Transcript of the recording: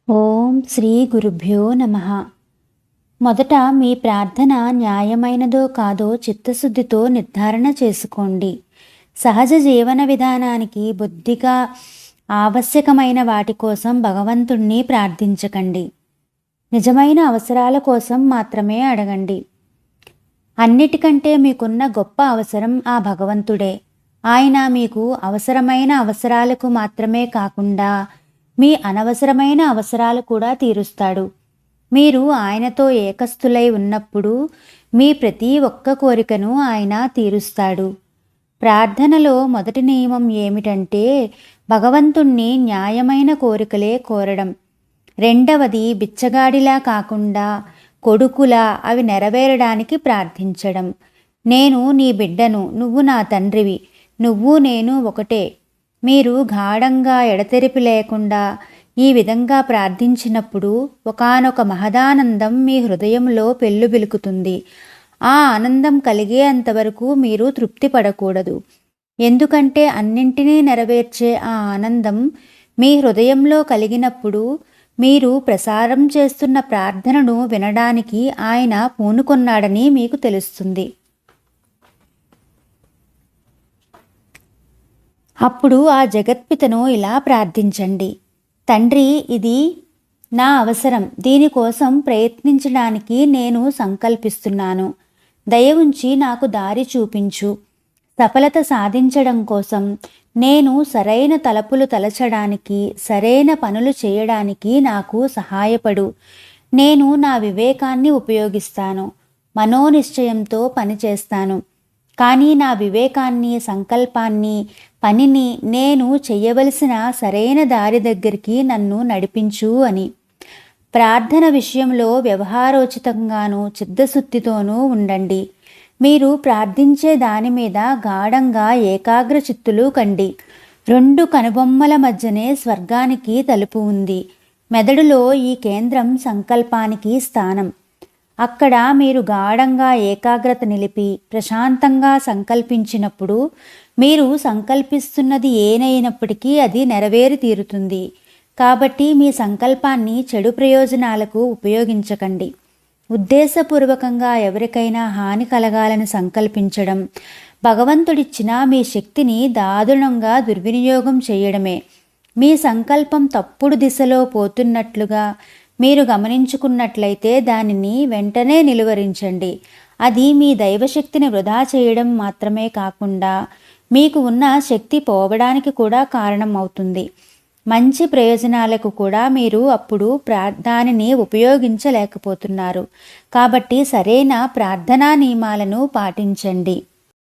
ఓం శ్రీ గురుభ్యో నమః. మొదట మీ ప్రార్థన న్యాయమైనదో కాదో చిత్తశుద్ధితో నిర్ధారణ చేసుకోండి. సహజ జీవన విధానానికి బుద్ధిగా ఆవశ్యకమైన వాటి కోసం భగవంతుణ్ణి ప్రార్థించకండి. నిజమైన అవసరాల కోసం మాత్రమే అడగండి. అన్నిటికంటే మీకున్న గొప్ప అవసరం ఆ భగవంతుడే. ఆయన మీకు అవసరమైన అవసరాలకు మాత్రమే కాకుండా మీ అనవసరమైన అవసరాలు కూడా తీరుస్తాడు. మీరు ఆయనతో ఏకస్థులై ఉన్నప్పుడు మీ ప్రతి ఒక్క కోరికను ఆయన తీరుస్తాడు. ప్రార్థనలో మొదటి నియమం ఏమిటంటే భగవంతుణ్ణి న్యాయమైన కోరికలే కోరడం. రెండవది బిచ్చగాడిలా కాకుండా కొడుకులా అవి నెరవేరడానికి ప్రార్థించడం. నేను నీ బిడ్డను, నువ్వు నా తండ్రివి, నువ్వు నేను ఒకటే. మీరు గాఢంగా ఎడతెరిపి లేకుండా ఈ విధంగా ప్రార్థించినప్పుడు ఒకానొక మహదానందం మీ హృదయంలో పెల్లుబిలుకుతుంది. ఆ ఆనందం కలిగేంతవరకు మీరు తృప్తి పడకూడదు. ఎందుకంటే అన్నింటినీ నెరవేర్చే ఆ ఆనందం మీ హృదయంలో కలిగినప్పుడు మీరు ప్రసారం చేస్తున్న ప్రార్థనను వినడానికి ఆయన పూనుకొన్నాడని మీకు తెలుస్తుంది. అప్పుడు ఆ జగత్పితను ఇలా ప్రార్థించండి. తండ్రి, ఇది నా అవసరం. దీనికోసం ప్రయత్నించడానికి నేను సంకల్పిస్తున్నాను. దయ ఉంచి నాకు దారి చూపించు. సఫలత సాధించడం కోసం నేను సరైన తలపులు తలచడానికి, సరైన పనులు చేయడానికి నాకు సహాయపడు. నేను నా వివేకాన్ని ఉపయోగిస్తాను, మనోనిశ్చయంతో పనిచేస్తాను. కానీ నా వివేకాన్ని, సంకల్పాన్ని, పనిని నేను చెయ్యవలసిన సరైన దారి దగ్గరికి నన్ను నడిపించు అని. ప్రార్థన విషయంలో వ్యవహారోచితంగానూ చిత్తశుద్ధితోనూ ఉండండి. మీరు ప్రార్థించే దాని మీద గాఢంగా ఏకాగ్ర చిత్తులు కండి. రెండు కనుబొమ్మల మధ్యనే స్వర్గానికి తలుపు ఉంది. మెదడులో ఈ కేంద్రం సంకల్పానికి స్థానం. అక్కడ మీరు గాఢంగా ఏకాగ్రత నిలిపి ప్రశాంతంగా సంకల్పించినప్పుడు మీరు సంకల్పిస్తున్నది ఏనైనప్పటికీ అది నెరవేరి తీరుతుంది. కాబట్టి మీ సంకల్పాన్ని చెడు ప్రయోజనాలకు ఉపయోగించకండి. ఉద్దేశపూర్వకంగా ఎవరికైనా హాని కలగాలని సంకల్పించడం, భగవంతుడిచ్చిన మీ శక్తిని దారుణంగా దుర్వినియోగం చేయడమే. మీ సంకల్పం తప్పుడు దిశలో పోతున్నట్లుగా మీరు గమనించుకున్నట్లయితే దానిని వెంటనే నిలువరించండి. అది మీ దైవశక్తిని వృధా చేయడం మాత్రమే కాకుండా మీకు ఉన్న శక్తి పోవడానికి కూడా కారణం అవుతుంది. మంచి ప్రయోజనాలకు కూడా మీరు అప్పుడు దానిని ఉపయోగించలేకపోతున్నారు. కాబట్టి సరైన ప్రార్థనా నియమాలను పాటించండి.